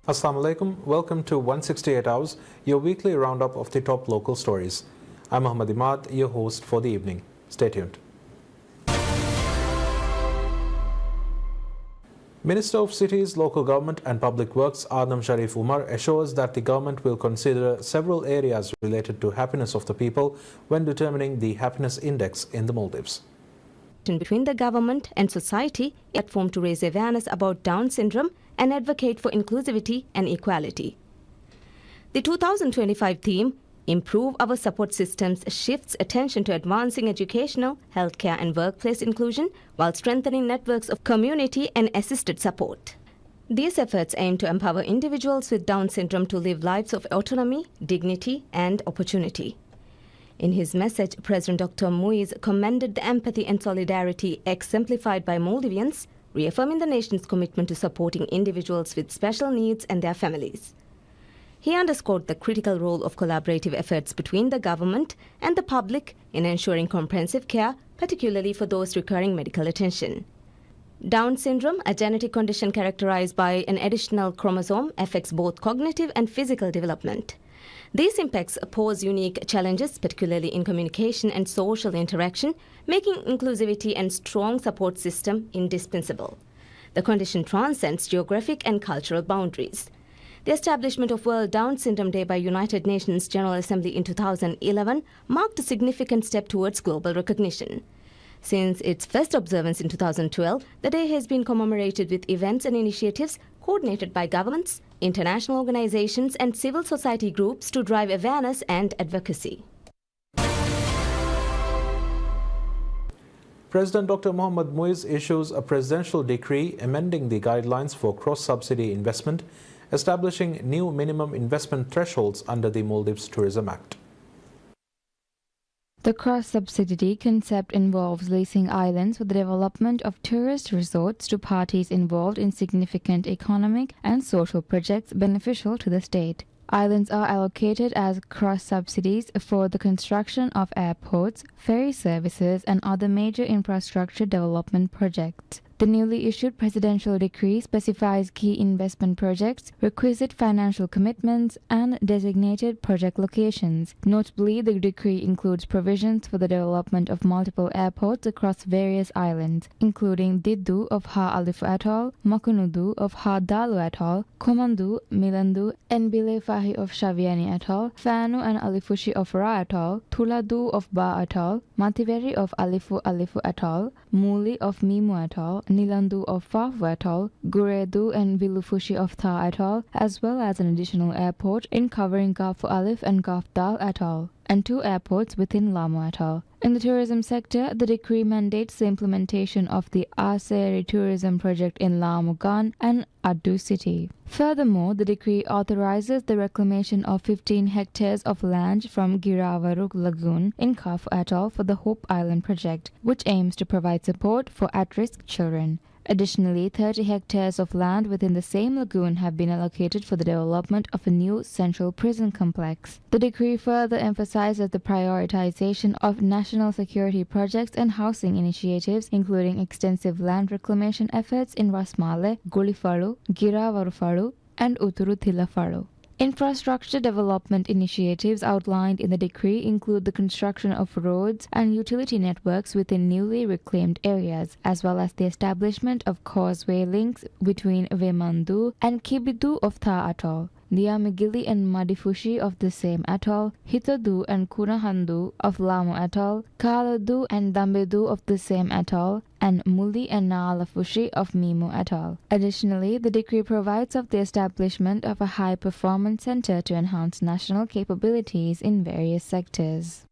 Assalamu alaikum. Welcome to 168 Hours, your weekly roundup of the top local stories. I'm Muhammad Imad, your host for the evening. Stay tuned. Minister of Cities, Local Government and Public Works Adam Sharif Umar assures that the government will consider several areas related to happiness of the people when determining the happiness index in the Maldives. Between the government and society, a platform to raise awareness about Down syndrome and advocate for inclusivity and equality. The 2025 theme, Improve Our Support Systems, shifts attention to advancing educational, healthcare and workplace inclusion while strengthening networks of community and assisted support. These efforts aim to empower individuals with Down syndrome to live lives of autonomy, dignity and opportunity. In his message, President Dr. Muiz commended the empathy and solidarity exemplified by Maldivians, reaffirming the nation's commitment to supporting individuals with special needs and their families. He underscored the critical role of collaborative efforts between the government and the public in ensuring comprehensive care, particularly for those requiring medical attention. Down syndrome, a genetic condition characterized by an additional chromosome, affects both cognitive and physical development. These impacts pose unique challenges, particularly in communication and social interaction, making inclusivity and strong support system indispensable. The condition transcends geographic and cultural boundaries. The establishment of World Down Syndrome Day by United Nations General Assembly in 2011 marked a significant step towards global recognition. Since its first observance in 2012, the day has been commemorated with events and initiatives coordinated by governments, international organizations and civil society groups to drive awareness and advocacy. President Dr. Mohammad Muiz issues a presidential decree amending the guidelines for cross-subsidy investment, establishing new minimum investment thresholds under the Maldives Tourism Act. The cross-subsidy concept involves leasing islands for the development of tourist resorts to parties involved in significant economic and social projects beneficial to the state. Islands are allocated as cross-subsidies for the construction of airports, ferry services and other major infrastructure development projects. The newly issued presidential decree specifies key investment projects, requisite financial commitments, and designated project locations. Notably, the decree includes provisions for the development of multiple airports across various islands, including Diddu of Ha Alifu Atoll, Makunudu of Ha Dalu Atoll, Komandu, Milandu, and Bilefahi of Shaviani Atoll, Fanu and Alifushi of Ra Atoll, Tuladu of Ba Atoll, Mativeri of Alifu Atoll, Muli of Mimu Atoll, Nilandu of Fafu Atoll, Guredu and Vilufushi of Tha Atoll, as well as an additional airport in covering Gafu Alif and Gaf Dal Atoll, and 2 airports within Lamu Atoll. In the tourism sector, the decree mandates the implementation of the Aseri tourism project in Lamu Gan and Addu city. Furthermore, the decree authorizes the reclamation of 15 hectares of land from Giravaruk Lagoon in Kafu Atoll for the Hope Island project, which aims to provide support for at-risk children. Additionally, 30 hectares of land within the same lagoon have been allocated for the development of a new central prison complex. The decree further emphasizes the prioritization of national security projects and housing initiatives, including extensive land reclamation efforts in Rasmale, Gulifalu, Giravarufalu, and Uturu Thilafalu. Infrastructure development initiatives outlined in the decree include the construction of roads and utility networks within newly reclaimed areas, as well as the establishment of causeway links between Vemandu and Kibidu of Tha Atoll, Niamigili and Madifushi of the same atoll, Hitodu and Kunahandu of Lamu Atoll, Kaladu and Dambedu of the same atoll, and Muli and Naalafushi of Mimu Atoll. Additionally, the decree provides of the establishment of a high-performance center to enhance national capabilities in various sectors.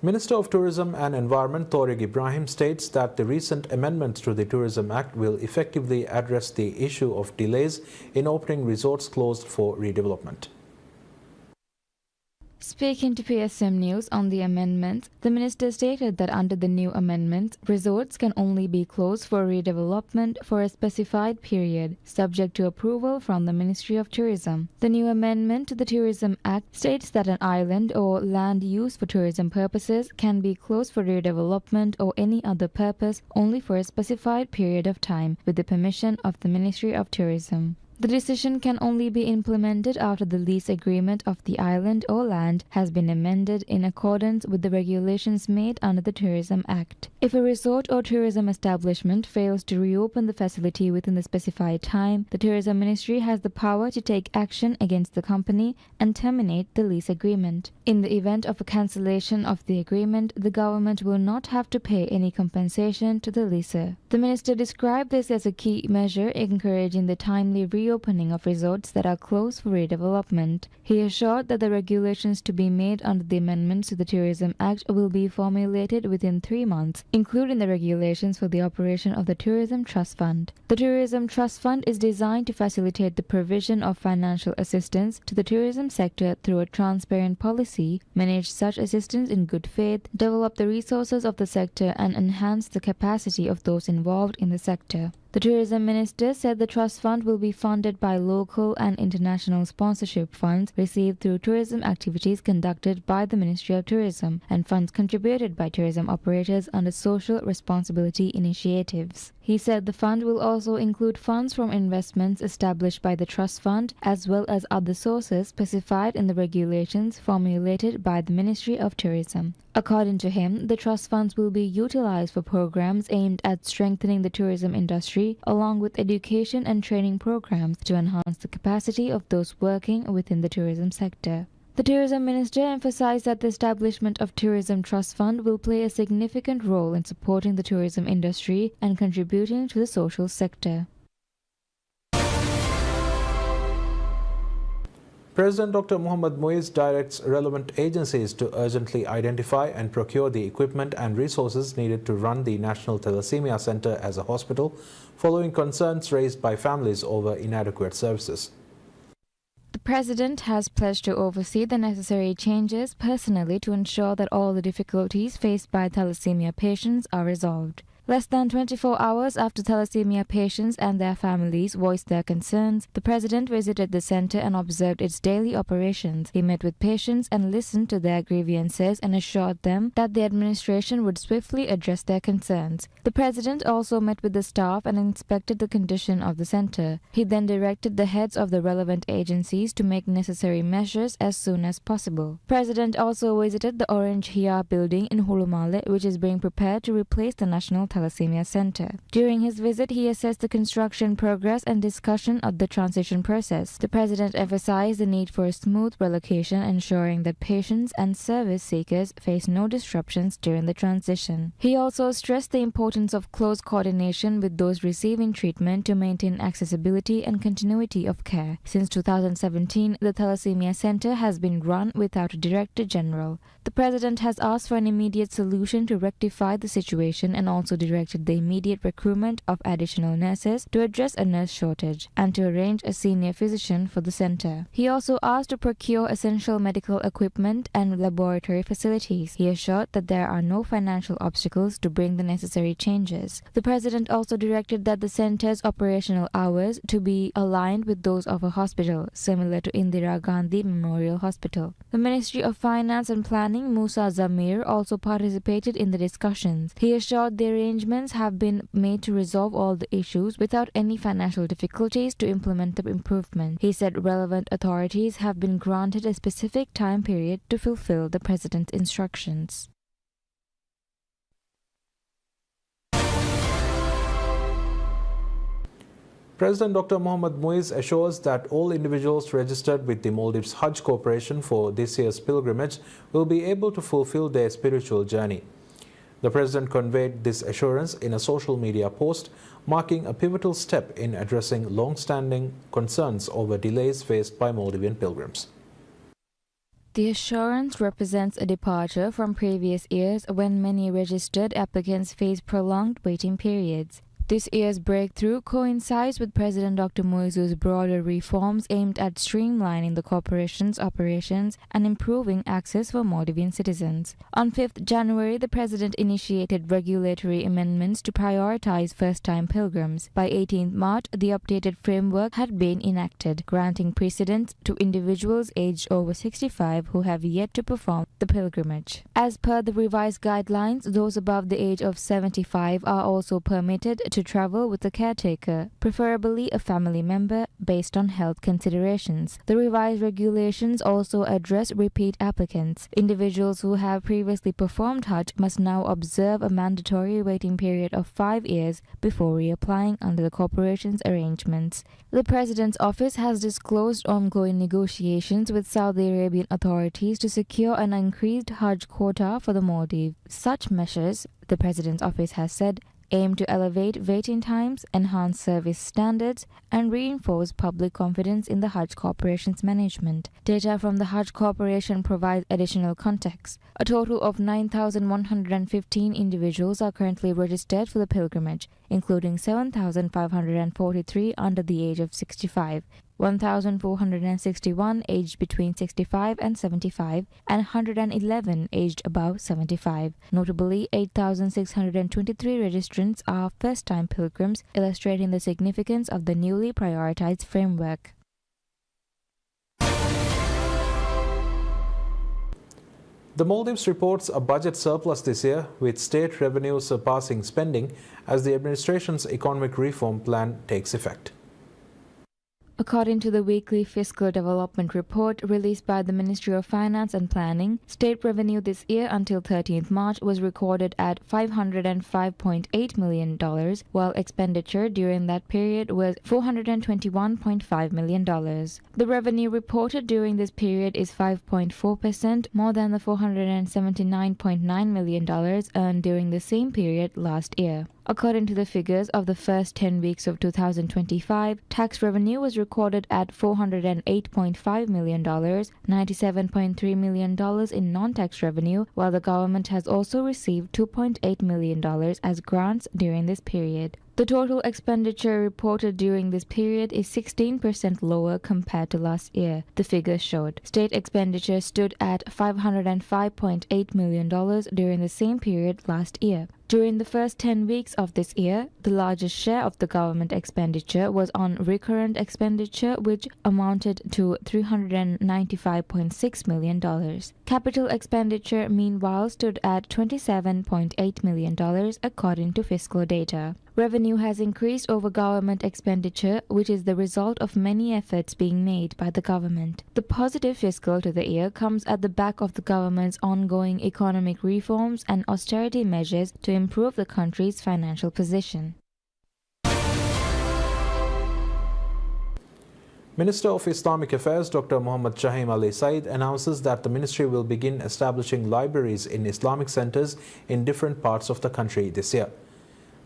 Minister of Tourism and Environment Tariq Ibrahim states that the recent amendments to the Tourism Act will effectively address the issue of delays in opening resorts closed for redevelopment. Speaking to PSM News on the amendments, the minister stated that under the new amendments, resorts can only be closed for redevelopment for a specified period, subject to approval from the Ministry of Tourism. The new amendment to the Tourism Act states that an island or land used for tourism purposes can be closed for redevelopment or any other purpose only for a specified period of time, with the permission of the Ministry of Tourism. The decision can only be implemented after the lease agreement of the island or land has been amended in accordance with the regulations made under the Tourism Act. If a resort or tourism establishment fails to reopen the facility within the specified time, the Tourism Ministry has the power to take action against the company and terminate the lease agreement. In the event of a cancellation of the agreement, the government will not have to pay any compensation to the leaser. The minister described this as a key measure encouraging the timely reopening of resorts that are closed for redevelopment. He assured that the regulations to be made under the amendments to the Tourism Act will be formulated within 3 months, including the regulations for the operation of the Tourism Trust Fund. The Tourism Trust Fund is designed to facilitate the provision of financial assistance to the tourism sector through a transparent policy, manage such assistance in good faith, develop the resources of the sector, and enhance the capacity of those involved in the sector. The tourism minister said the trust fund will be funded by local and international sponsorship funds received through tourism activities conducted by the Ministry of Tourism and funds contributed by tourism operators under social responsibility initiatives. He said the fund will also include funds from investments established by the trust fund as well as other sources specified in the regulations formulated by the Ministry of Tourism. According to him, the trust funds will be utilized for programs aimed at strengthening the tourism industry, along with education and training programs to enhance the capacity of those working within the tourism sector. The tourism minister emphasized that the establishment of Tourism Trust Fund will play a significant role in supporting the tourism industry and contributing to the social sector. President Dr. Mohammad Muiz directs relevant agencies to urgently identify and procure the equipment and resources needed to run the National Thalassemia Center as a hospital, following concerns raised by families over inadequate services. The President has pledged to oversee the necessary changes personally to ensure that all the difficulties faced by thalassemia patients are resolved. Less than 24 hours after thalassemia patients and their families voiced their concerns, the President visited the center and observed its daily operations. He met with patients and listened to their grievances and assured them that the administration would swiftly address their concerns. The President also met with the staff and inspected the condition of the center. He then directed the heads of the relevant agencies to make necessary measures as soon as possible. The President also visited the Orange Hia building in Hulumale, which is being prepared to replace the National Thalassemia Center. During his visit, he assessed the construction progress and discussion of the transition process. The President emphasized the need for a smooth relocation, ensuring that patients and service seekers face no disruptions during the transition. He also stressed the importance of close coordination with those receiving treatment to maintain accessibility and continuity of care. Since 2017, the Thalassemia Center has been run without a Director General. The President has asked for an immediate solution to rectify the situation and also directed the immediate recruitment of additional nurses to address a nurse shortage and to arrange a senior physician for the center. He also asked to procure essential medical equipment and laboratory facilities. He assured that there are no financial obstacles to bring the necessary changes. The President also directed that the center's operational hours to be aligned with those of a hospital, similar to Indira Gandhi Memorial Hospital. The Ministry of Finance and Planning, Musa Zamir, also participated in the discussions. He assured the arrangements have been made to resolve all the issues without any financial difficulties to implement the improvement. He said relevant authorities have been granted a specific time period to fulfill the President's instructions. President Dr. Mohammad Muiz assures that all individuals registered with the Maldives Hajj Corporation for this year's pilgrimage will be able to fulfill their spiritual journey. The President conveyed this assurance in a social media post, marking a pivotal step in addressing long-standing concerns over delays faced by Maldivian pilgrims. The assurance represents a departure from previous years when many registered applicants faced prolonged waiting periods. This year's breakthrough coincides with President Dr. Moizu's broader reforms aimed at streamlining the corporation's operations and improving access for Maldivian citizens. On 5th January, the president initiated regulatory amendments to prioritize first-time pilgrims. By 18th March, the updated framework had been enacted, granting precedence to individuals aged over 65 who have yet to perform the pilgrimage. As per the revised guidelines, those above the age of 75 are also permitted to travel with a caretaker, preferably a family member, based on health considerations. The revised regulations also address repeat applicants. Individuals who have previously performed Hajj must now observe a mandatory waiting period of 5 years before reapplying under the corporation's arrangements. The President's office has disclosed ongoing negotiations with Saudi Arabian authorities to secure an increased Hajj quota for the Maldives. Such measures, the President's office has said, aim to elevate waiting times, enhance service standards, and reinforce public confidence in the Hajj Corporation's management. Data from the Hajj Corporation provides additional context. A total of 9,115 individuals are currently registered for the pilgrimage, including 7,543 under the age of 65. 1,461 aged between 65 and 75, and 111 aged above 75. Notably, 8,623 registrants are first-time pilgrims, illustrating the significance of the newly prioritized framework. The Maldives reports a budget surplus this year, with state revenue surpassing spending as the administration's economic reform plan takes effect. According to the weekly Fiscal Development Report released by the Ministry of Finance and Planning, state revenue this year until 13th March was recorded at $505.8 million, while expenditure during that period was $421.5 million. The revenue reported during this period is 5.4% more than the $479.9 million earned during the same period last year. According to the figures of the first 10 weeks of 2025, tax revenue was recorded at $408.5 million, $97.3 million in non-tax revenue, while the government has also received $2.8 million as grants during this period. The total expenditure reported during this period is 16% lower compared to last year, the figures showed. State expenditure stood at $505.8 million during the same period last year. During the first 10 weeks of this year, the largest share of the government expenditure was on recurrent expenditure, which amounted to $395.6 million. Capital expenditure, meanwhile, stood at $27.8 million, according to fiscal data. Revenue has increased over government expenditure, which is the result of many efforts being made by the government. The positive fiscal to the year comes at the back of the government's ongoing economic reforms and austerity measures to improve the country's financial position. Minister of Islamic Affairs Dr. Muhammad Shahim Ali Said announces that the ministry will begin establishing libraries in Islamic centers in different parts of the country this year.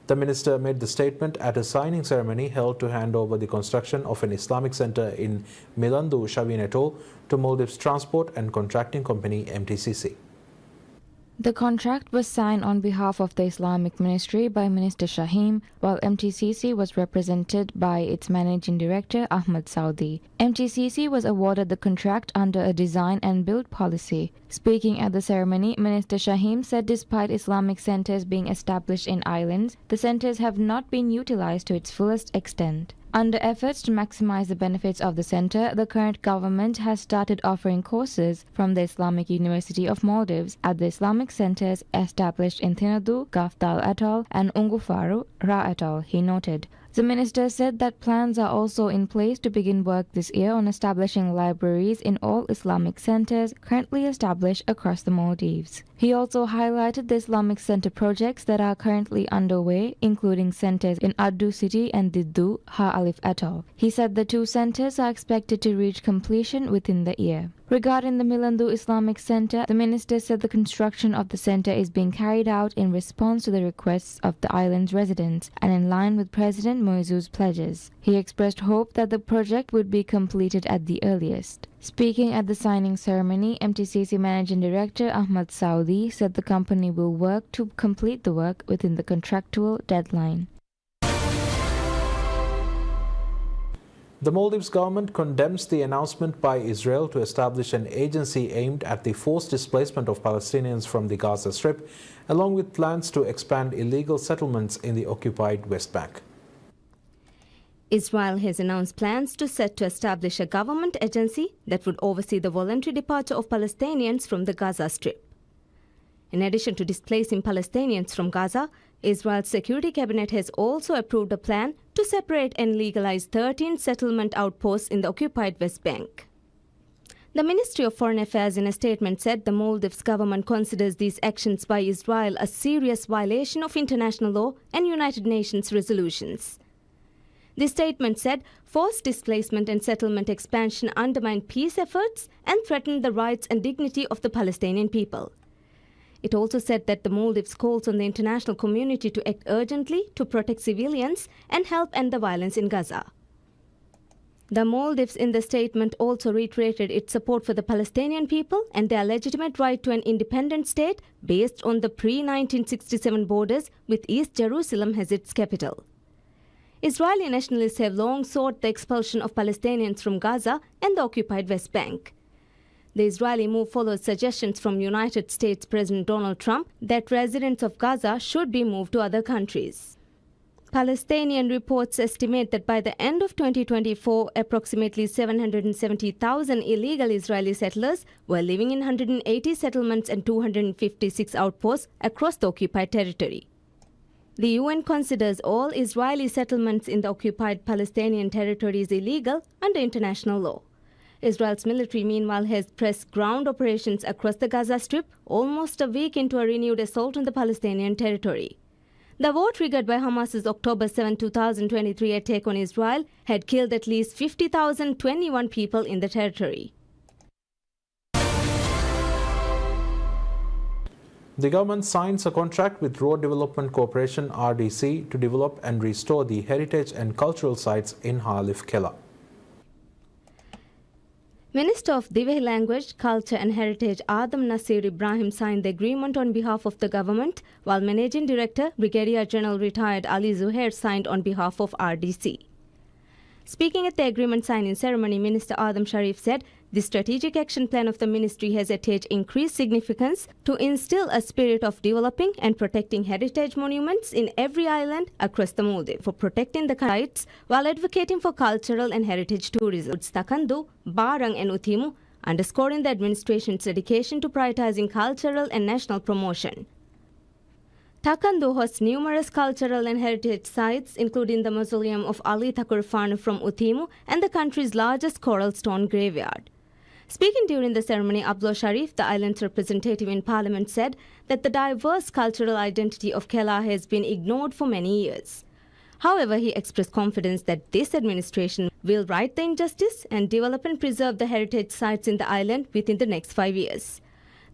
The minister made the statement at a signing ceremony held to hand over the construction of an Islamic center in Milandu, Shavin Atoll to Maldives Transport and Contracting Company MTCC. The contract was signed on behalf of the Islamic Ministry by Minister Shahim, while MTCC was represented by its Managing Director Ahmad Saudi. MTCC was awarded the contract under a design and build policy. Speaking at the ceremony, Minister Shahim said despite Islamic centers being established in islands, the centers have not been utilized to its fullest extent. Under efforts to maximize the benefits of the center, the current government has started offering courses from the Islamic University of Maldives at the Islamic centers established in Thinadhu, Gafdal Atoll, and Ungufaru, Ra Atoll, he noted. The minister said that plans are also in place to begin work this year on establishing libraries in all Islamic centers currently established across the Maldives. He also highlighted the Islamic center projects that are currently underway, including centers in Addu City and Diddu, Ha Alif Atoll. He said the two centers are expected to reach completion within the year. Regarding the Milandu Islamic Center, the minister said the construction of the center is being carried out in response to the requests of the island's residents and in line with President Moizu's pledges. He expressed hope that the project would be completed at the earliest. Speaking at the signing ceremony, MTCC Managing Director Ahmad Saudi said the company will work to complete the work within the contractual deadline. The Maldives government condemns the announcement by Israel to establish an agency aimed at the forced displacement of Palestinians from the Gaza Strip, along with plans to expand illegal settlements in the occupied West Bank. Israel has announced plans to establish a government agency that would oversee the voluntary departure of Palestinians from the Gaza Strip. In addition to displacing Palestinians from Gaza, Israel's Security Cabinet has also approved a plan to separate and legalize 13 settlement outposts in the occupied West Bank. The Ministry of Foreign Affairs in a statement said the Maldives government considers these actions by Israel a serious violation of international law and United Nations resolutions. The statement said forced displacement and settlement expansion undermine peace efforts and threaten the rights and dignity of the Palestinian people. It also said that the Maldives calls on the international community to act urgently to protect civilians and help end the violence in Gaza. The Maldives in the statement also reiterated its support for the Palestinian people and their legitimate right to an independent state based on the pre-1967 borders with East Jerusalem as its capital. Israeli nationalists have long sought the expulsion of Palestinians from Gaza and the occupied West Bank. The Israeli move follows suggestions from United States President Donald Trump that residents of Gaza should be moved to other countries. Palestinian reports estimate that by the end of 2024, approximately 770,000 illegal Israeli settlers were living in 180 settlements and 256 outposts across the occupied territory. The UN considers all Israeli settlements in the occupied Palestinian territories illegal under international law. Israel's military, meanwhile, has pressed ground operations across the Gaza Strip almost a week into a renewed assault on the Palestinian territory. The war triggered by Hamas's October 7, 2023 attack on Israel had killed at least 50,021 people in the territory. The government signs a contract with Road Development Corporation RDC to develop and restore the heritage and cultural sites in Halif Kela. Minister of Dive Language, Culture and Heritage Adam Nasir Ibrahim signed the agreement on behalf of the government, while Managing Director, Brigadier General Retired Ali Zuhair signed on behalf of RDC. Speaking at the agreement signing ceremony, Minister Adam Sharif said the strategic action plan of the ministry has attached increased significance to instill a spirit of developing and protecting heritage monuments in every island across the Maldives, for protecting the sites while advocating for cultural and heritage tourism. Takandu, Barang and Utimu, underscoring the administration's dedication to prioritizing cultural and national promotion. Takandu hosts numerous cultural and heritage sites, including the mausoleum of Ali Thakur Farn from Utimu and the country's largest coral stone graveyard. Speaking during the ceremony, Abdullah Sharif, the island's representative in Parliament, said that the diverse cultural identity of Kela has been ignored for many years. However, he expressed confidence that this administration will right the injustice and develop and preserve the heritage sites in the island within the next 5 years.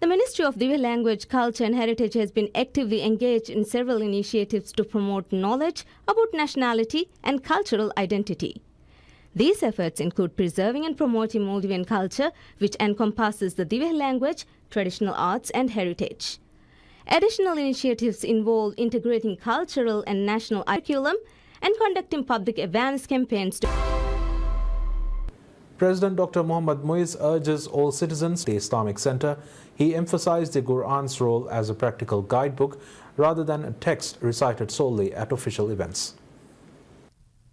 The Ministry of Dive Language, Culture and Heritage has been actively engaged in several initiatives to promote knowledge about nationality and cultural identity. These efforts include preserving and promoting Maldivian culture, which encompasses the Dive language, traditional arts and heritage. Additional initiatives involve integrating cultural and national curriculum and conducting public awareness campaigns to President Dr. Mohammad Muiz urges all citizens to the Islamic Center. He emphasized the Quran's role as a practical guidebook rather than a text recited solely at official events.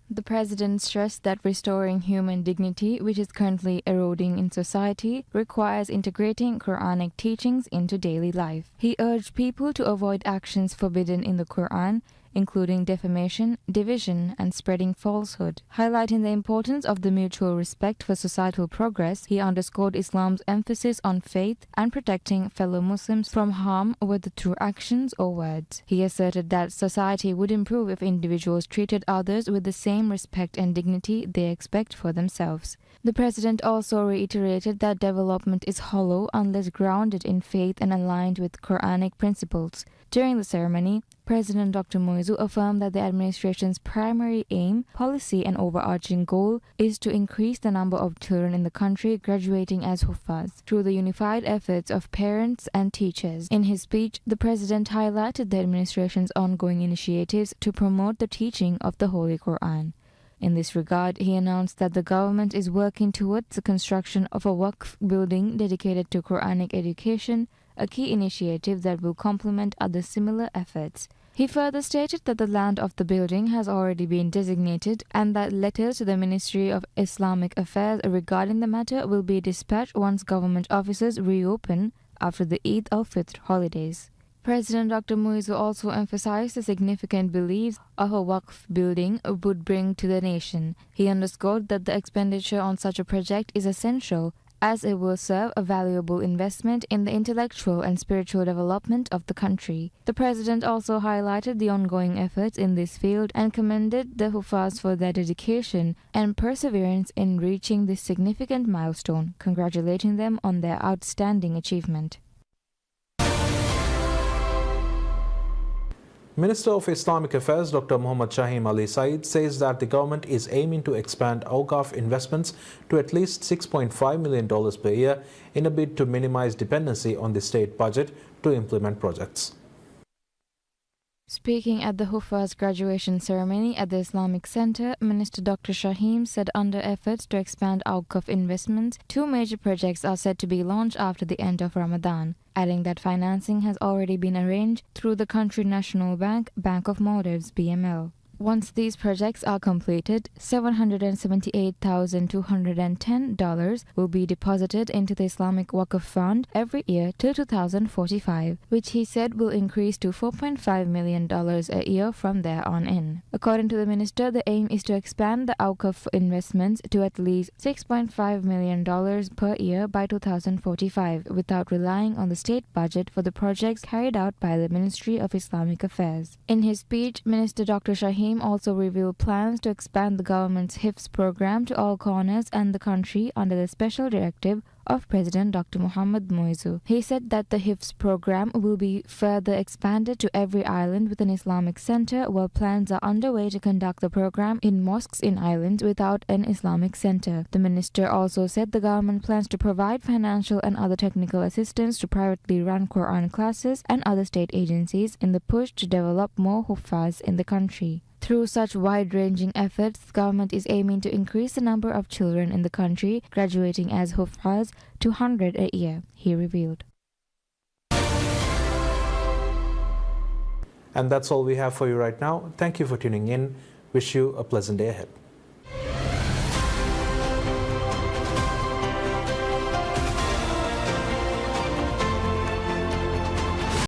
The president stressed that restoring human dignity, which is currently eroding in society, requires integrating Quranic teachings into daily life. He urged people to avoid actions forbidden in the Quran, including defamation, division, and spreading falsehood. Highlighting the importance of the mutual respect for societal progress, he underscored Islam's emphasis on faith and protecting fellow Muslims from harm, whether through actions or words. He asserted that society would improve if individuals treated others with the same respect and dignity they expect for themselves. The president also reiterated that development is hollow unless grounded in faith and aligned with Quranic principles. During the ceremony, President Dr. Muizu affirmed that the administration's primary aim, policy and overarching goal is to increase the number of children in the country graduating as Huffaz through the unified efforts of parents and teachers. In his speech, the president highlighted the administration's ongoing initiatives to promote the teaching of the Holy Quran. In this regard, he announced that the government is working towards the construction of a Waqf building dedicated to Quranic education, a key initiative that will complement other similar efforts. He further stated that the land of the building has already been designated and that letters to the Ministry of Islamic Affairs regarding the matter will be dispatched once government offices reopen after the Eid al-Fitr holidays. President Dr. Muizu also emphasized the significant beliefs of a Waqf building would bring to the nation. He underscored that the expenditure on such a project is essential, as it will serve a valuable investment in the intellectual and spiritual development of the country. The president also highlighted the ongoing efforts in this field and commended the Hufaz for their dedication and perseverance in reaching this significant milestone, congratulating them on their outstanding achievement. Minister of Islamic Affairs Dr. Muhammad Shaheen Ali Saeed says that the government is aiming to expand Awqaf investments to at least $6.5 million per year in a bid to minimize dependency on the state budget to implement projects. Speaking at the Hufaz graduation ceremony at the Islamic Center, Minister Dr. Shaheen said under efforts to expand Awqaf investments, 2 major projects are set to be launched after the end of Ramadan, adding that financing has already been arranged through the Country National Bank, Bank of Maldives (BML). Once these projects are completed, $778,210 will be deposited into the Islamic Waqf Fund every year till 2045, which he said will increase to $4.5 million a year from there on in. According to the minister, the aim is to expand the Awqaf investments to at least $6.5 million per year by 2045, without relying on the state budget for the projects carried out by the Ministry of Islamic Affairs. In his speech, Minister Dr. Shaheen also revealed plans to expand the government's Hifz program to all corners and the country under the special directive of President Dr. Mohammad Muizu. He said that the Hifz program will be further expanded to every island with an Islamic center, while plans are underway to conduct the program in mosques in islands without an Islamic center. The minister also said the government plans to provide financial and other technical assistance to privately run Quran classes and other state agencies in the push to develop more Hufaz in the country. Through such wide-ranging efforts, the government is aiming to increase the number of children in the country graduating as Hufaz to 100 a year, he revealed. And that's all we have for you right now. Thank you for tuning in. Wish you a pleasant day ahead.